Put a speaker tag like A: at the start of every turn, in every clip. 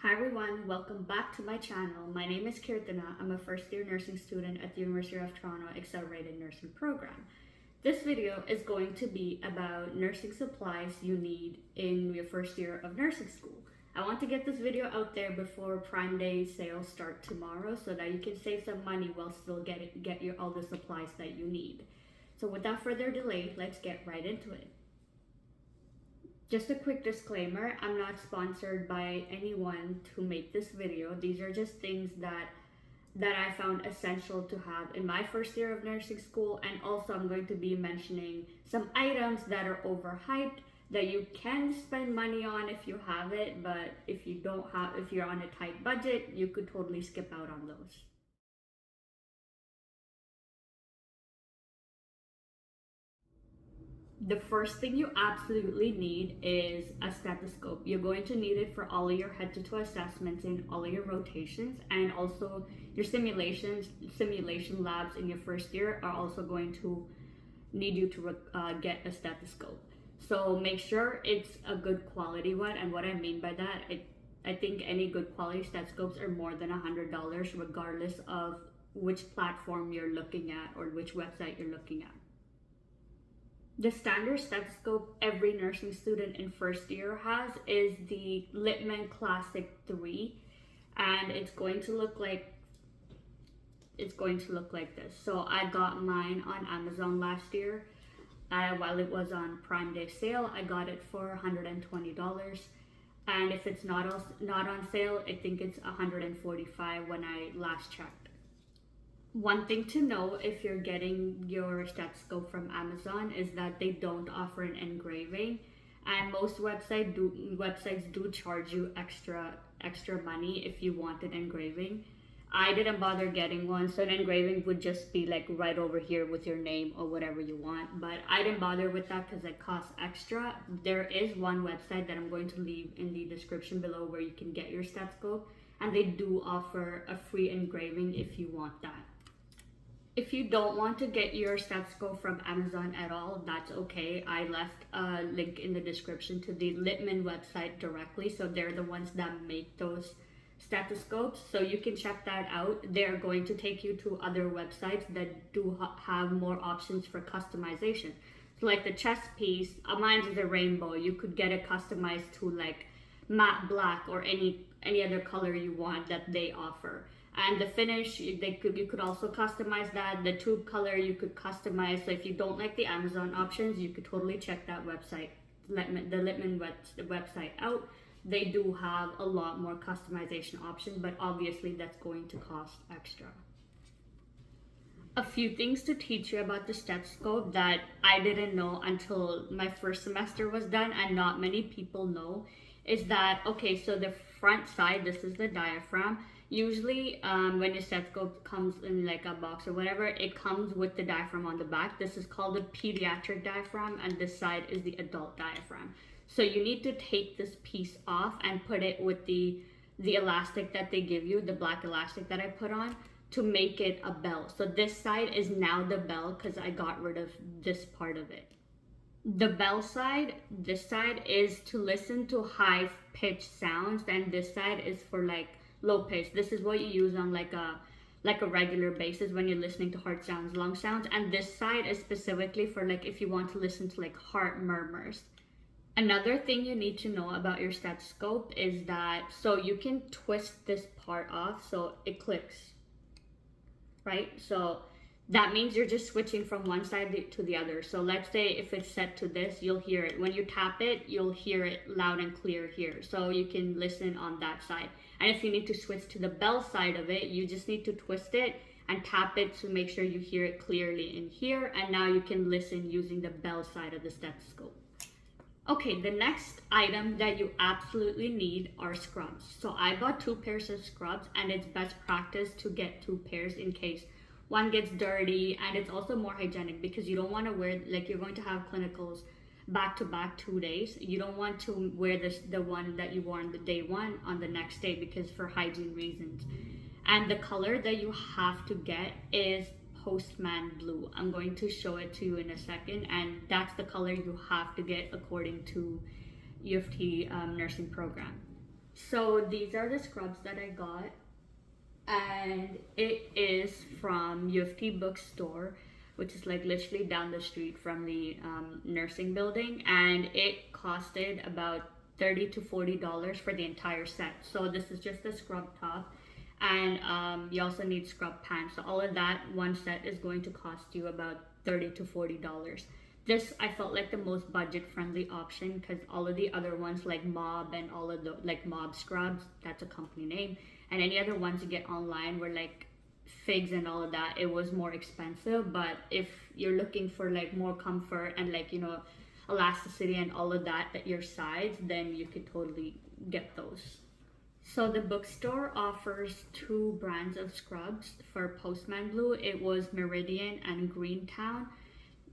A: Hi everyone, welcome back to my channel. My name is Kirtana. I'm a first year nursing student at the University of Toronto Accelerated Nursing Program. This video is going to be about nursing supplies you need in your first year of nursing school. I want to get this video out there before Prime Day sales start tomorrow so that you can save some money while still get all the supplies that you need. So without further delay, let's get right into it. Just a quick disclaimer, I'm not sponsored by anyone to make this video. These are just things that I found essential to have in my first year of nursing school, and also I'm going to be mentioning some items that are overhyped that you can spend money on if you have it, but if you're on a tight budget, you could totally skip out on those. The first thing you absolutely need is a stethoscope. You're going to need it for all of your head-to-toe assessments and all of your rotations, and also your simulation labs in your first year are also going to need you to get a stethoscope. So make sure it's a good quality one, and what I mean by that, I think any good quality stethoscopes are more than $100 regardless of which platform you're looking at or which website you're looking at. The standard stethoscope every nursing student in first year has is the Littmann Classic 3, and it's going to look like this. So I got mine on Amazon last year. While it was on Prime Day sale, I got it for $120, and if it's not on sale, I think it's $145 when I last checked. One thing to know if you're getting your stethoscope from Amazon is that they don't offer an engraving, and most websites do charge you extra money if you want an engraving. I didn't bother getting one, so an engraving would just be like right over here with your name or whatever you want, but I didn't bother with that because it costs extra. There is one website that I'm going to leave in the description below where you can get your stethoscope, and they do offer a free engraving if you want that. If you don't want to get your stethoscope from Amazon at all, that's okay. I left a link in the description to the Littmann website directly, so they're the ones that make those stethoscopes, so you can check that out. They're going to take you to other websites that do have more options for customization. So like the chest piece, mine is a rainbow. You could get it customized to like matte black or any other color you want that they offer. And the finish, you could also customize that. The tube color you could customize. So if you don't like the Amazon options, you could totally check that website, the Littmann website out. They do have a lot more customization options, but obviously that's going to cost extra. A few things to teach you about the stethoscope that I didn't know until my first semester was done, and not many people know, is that, okay, so the front side, this is the diaphragm. Usually when your stethoscope comes in like a box or whatever, it comes with the diaphragm on the back. This is called the pediatric diaphragm, and this side is the adult diaphragm. So you need to take this piece off and put it with the elastic that they give you, the black elastic that I put on, to make it a bell. So this side is now the bell because I got rid of this part of it. The bell side, this side is to listen to high pitched sounds, and this side is for like low pitch. This is what you use on like a regular basis when you're listening to heart sounds, lung sounds, and this side is specifically for like if you want to listen to like heart murmurs. Another thing you need to know about your stethoscope is that, so you can twist this part off so it clicks, right? So that means you're just switching from one side to the other. So let's say if it's set to this, you'll hear it. When you tap it, you'll hear it loud and clear here. So you can listen on that side. And if you need to switch to the bell side of it, you just need to twist it and tap it to make sure you hear it clearly in here. And now you can listen using the bell side of the stethoscope. Okay, the next item that you absolutely need are scrubs. So I bought 2 pairs of scrubs, and it's best practice to get 2 pairs in case one gets dirty, and it's also more hygienic because you don't want to wear, like you're going to have clinicals back to back 2 days. You don't want to wear the one that you wore on the day one on the next day because for hygiene reasons. And the color that you have to get is Postman Blue. I'm going to show it to you in a second, and that's the color you have to get according to U of T nursing program. So these are the scrubs that I got, and it is from U of T bookstore, which is like literally down the street from the nursing building, and it costed about $30 to $40 for the entire set. So this is just the scrub top, and you also need scrub pants. So all of that one set is going to cost you about $30 to $40. This I felt like the most budget friendly option because all of the other ones like Mob and all of the like Mob scrubs, that's a company name, and any other ones you get online were like figs and all of that. It was more expensive, but if you're looking for like more comfort and like elasticity and all of that at your sides, then you could totally get those. So the bookstore offers two brands of scrubs for Postman Blue. It was Meridian and Greentown.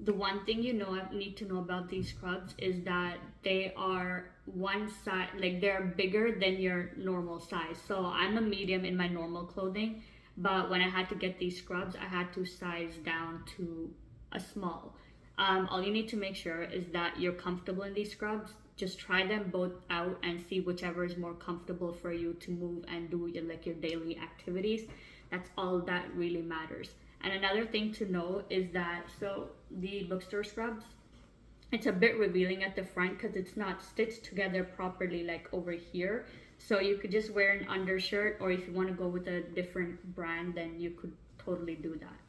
A: The one thing need to know about these scrubs is that they are one size, like they're bigger than your normal size. So I'm a medium in my normal clothing, but when I had to get these scrubs, I had to size down to a small. All you need to make sure is that you're comfortable in these scrubs. Just try them both out and see whichever is more comfortable for you to move and do your daily activities. That's all that really matters. And another thing to know is that the bookstore scrubs, it's a bit revealing at the front because it's not stitched together properly like over here. So you could just wear an undershirt, or if you want to go with a different brand, then you could totally do that.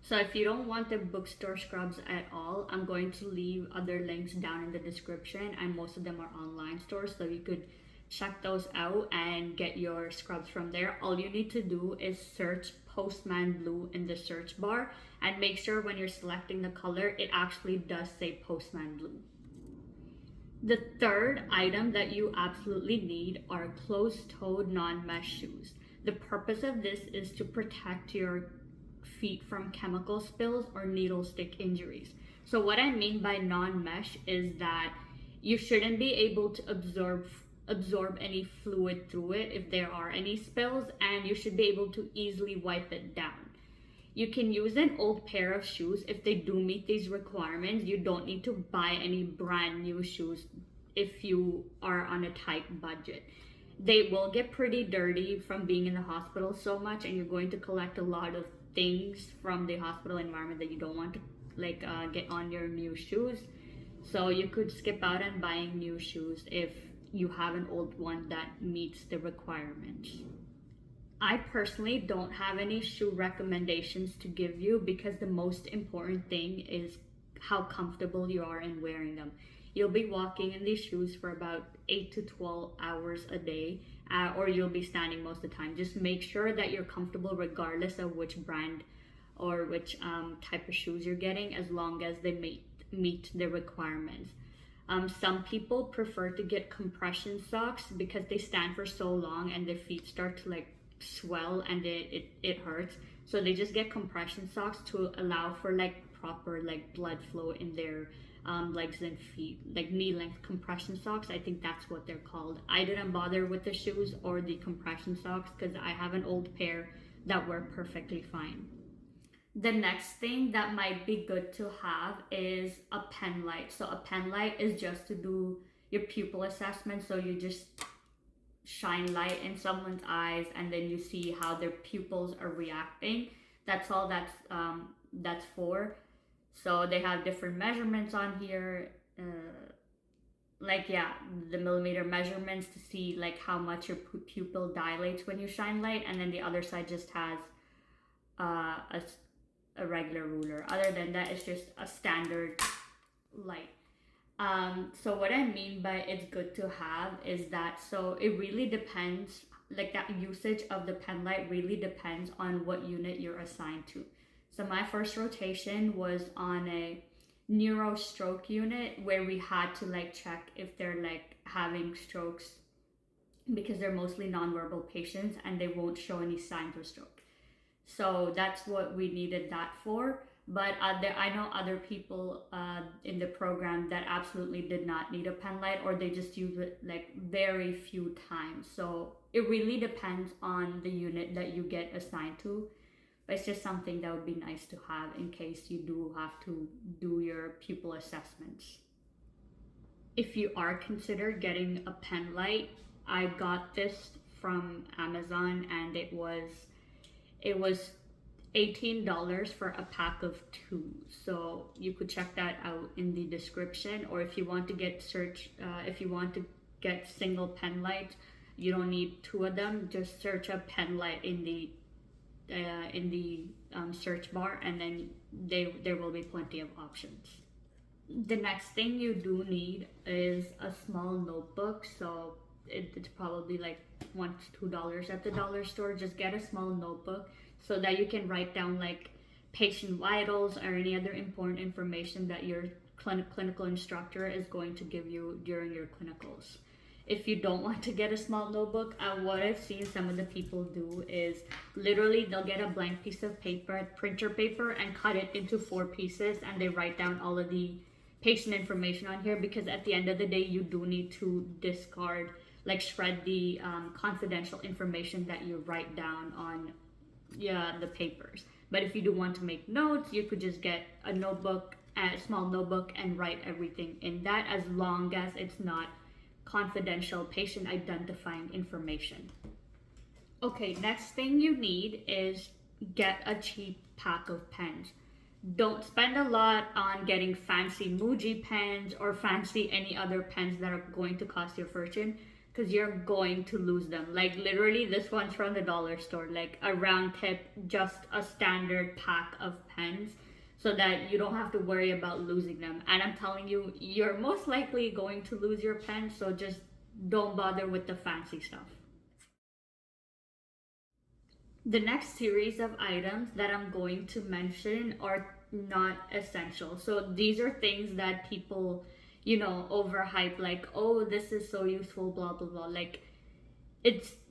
A: So if you don't want the bookstore scrubs at all, I'm going to leave other links down in the description, and most of them are online stores, so you could check those out and get your scrubs from there. All you need to do is search Postman Blue in the search bar, and make sure when you're selecting the color, it actually does say Postman Blue. The third item that you absolutely need are closed-toed non-mesh shoes. The purpose of this is to protect your feet from chemical spills or needle stick injuries. So what I mean by non-mesh is that you shouldn't be able to absorb any fluid through it if there are any spills, and you should be able to easily wipe it down. You can use an old pair of shoes if they do meet these requirements. You don't need to buy any brand new shoes if you are on a tight budget. They will get pretty dirty from being in the hospital so much, and you're going to collect a lot of things from the hospital environment that you don't want to get on your new shoes. So you could skip out on buying new shoes if you have an old one that meets the requirements. I personally don't have any shoe recommendations to give you because the most important thing is how comfortable you are in wearing them. You'll be walking in these shoes for about 8 to 12 hours a day, or you'll be standing most of the time. Just make sure that you're comfortable regardless of which brand or which type of shoes you're getting, as long as they meet the requirements. Some people prefer to get compression socks because they stand for so long and their feet start to swell and it hurts. So they just get compression socks to allow for proper blood flow in their legs and feet, knee length compression socks. I think that's what they're called. I didn't bother with the shoes or the compression socks because I have an old pair that work perfectly fine. The next thing that might be good to have is a Penlight. So a Penlight is just to do your pupil assessment. So you just shine light in someone's eyes and then you see how their pupils are reacting. That's all that's for. So they have different measurements on here, the millimeter measurements to see how much your pupil dilates when you shine light, and then the other side just has a regular ruler. Other than that, it's just a standard light. So what I mean by it's good to have is that, so it really depends, that usage of the Penlight really depends on what unit you're assigned to. So my first rotation was on a neuro stroke unit where we had to check if they're having strokes, because they're mostly nonverbal patients and they won't show any signs of stroke. So that's what we needed that for. But I know other people in the program that absolutely did not need a Penlight, or they just use it very few times. So it really depends on the unit that you get assigned to. But it's just something that would be nice to have in case you do have to do your pupil assessments. If you are considered getting a Penlight, I got this from Amazon, and it was $18 for a pack of 2. So you could check that out in the description. Or if you want to get single Penlight, you don't need 2 of them. Just search up Penlight in the search bar, and then there will be plenty of options. The next thing you do need is a small notebook. So it's probably like $1 to $2 at the dollar store. Just get a small notebook so that you can write down like patient vitals or any other important information that your clinical instructor is going to give you during your clinicals. If you don't want to get a small notebook, what I've seen some of the people do is literally they'll get a blank piece of paper, printer paper, and cut it into 4 pieces, and they write down all of the patient information on here, because at the end of the day, you do need to discard, like shred the confidential information that you write down on the papers. But if you do want to make notes, you could just get a notebook, a small notebook, and write everything in that, as long as it's not confidential patient identifying information. Okay, next thing you need is get a cheap pack of pens. Don't spend a lot on getting fancy Muji pens or fancy any other pens that are going to cost you a fortune, because you're going to lose them. Like literally, this one's from the dollar store, like a round tip, just a standard pack of pens, so that you don't have to worry about losing them. And I'm telling you, you're most likely going to lose your pen, so just don't bother with the fancy stuff. The next series of items that I'm going to mention are not essential. So these are things that people, overhype, like, oh, this is so useful, blah, blah, blah. Like,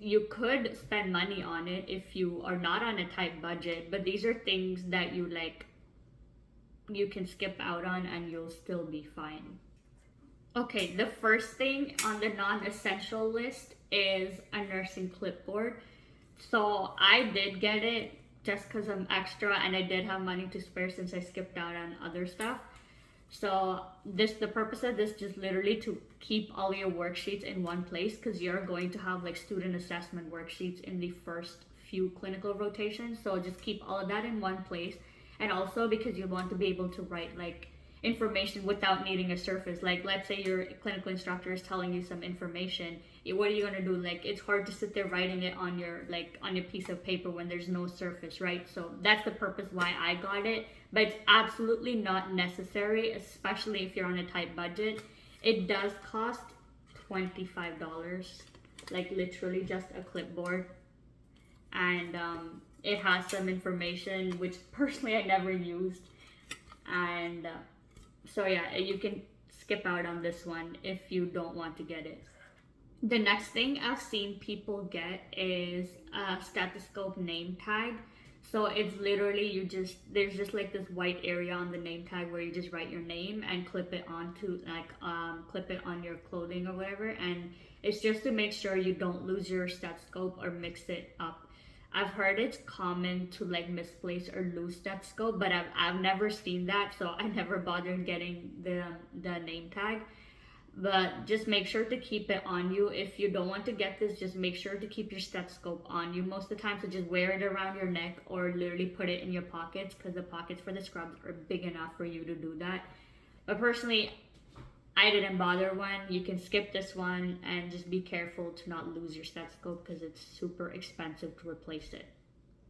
A: you could spend money on it if you are not on a tight budget, but these are things that you can skip out on and you'll still be fine. Okay, the first thing on the non-essential list is a nursing clipboard. So I did get it just because I'm extra and I did have money to spare since I skipped out on other stuff. So the purpose of this just literally to keep all your worksheets in one place, because you're going to have like student assessment worksheets in the first few clinical rotations. So just keep all of that in one place. And also because you want to be able to write like information without needing a surface. Like let's say your clinical instructor is telling you some information, what are you going to do? Like it's hard to sit there writing it on your piece of paper when there's no surface, right? So that's the purpose why I got it, but it's absolutely not necessary, especially if you're on a tight budget. It does cost $25, like literally just a clipboard, and it has some information which personally I never used, and so yeah, you can skip out on this one if you don't want to get it. The next thing I've seen people get is a stethoscope name tag. So it's literally there's just like this white area on the name tag where you just write your name and clip it onto clip it on your clothing or whatever, and it's just to make sure you don't lose your stethoscope or mix it up. I've heard it's common to like misplace or lose stethoscope, but I've never seen that, so I never bothered getting the name tag. But just make sure to keep it on you. If you don't want to get this, just make sure to keep your stethoscope on you most of the time. So just wear it around your neck or literally put it in your pockets, because the pockets for the scrubs are big enough for you to do that. But personally, I didn't bother one. You can skip this one and just be careful to not lose your stethoscope, because it's super expensive to replace it.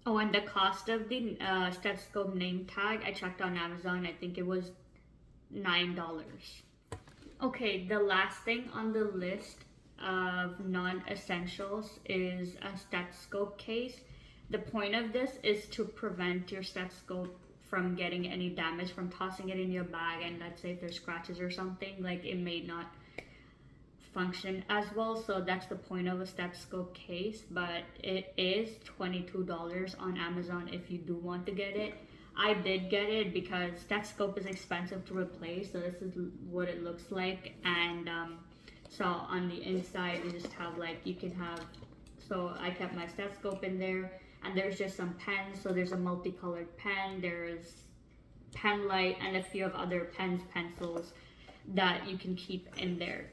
A: Oh, and the cost of the stethoscope name tag, I checked on Amazon, I think it was $9. Okay, the last thing on the list of non-essentials is a stethoscope case. The point of this is to prevent your stethoscope from getting any damage from tossing it in your bag, and let's say if there's scratches or something, like it may not function as well. So that's the point of a stethoscope case, but it is $22 on Amazon if you do want to get it. I did get it because stethoscope is expensive to replace, so this is what it looks like. And so on the inside you just have so I kept my stethoscope in there, and there's just some pens. So there's a multicolored pen, there's Penlight, and a few of other pens, pencils that you can keep in there.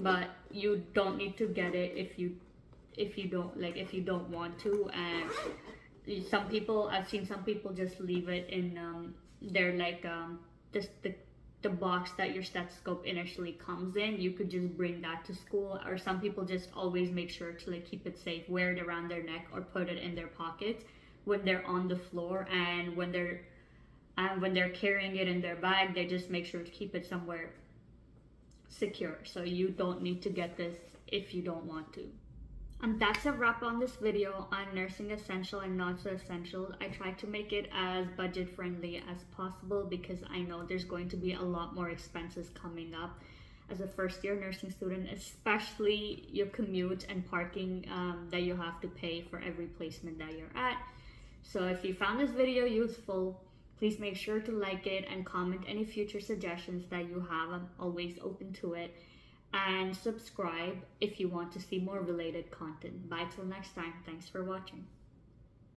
A: but you don't need to get it if you don't want to. And some people, I've seen some people just leave it in their this the box that your stethoscope initially comes in. You could just bring that to school, or some people just always make sure to like keep it safe, wear it around their neck or put it in their pocket when they're on the floor. And when they're carrying it in their bag, they just make sure to keep it somewhere secure. So you don't need to get this if you don't want to. And that's a wrap on this video on nursing essential and not so essential. I tried to make it as budget friendly as possible because I know there's going to be a lot more expenses coming up as a first year nursing student, especially your commute and parking that you have to pay for every placement that you're at. So if you found this video useful, please make sure to like it and comment any future suggestions that you have. I'm always open to it. And subscribe if you want to see more related content. Bye till next time. Thanks for watching.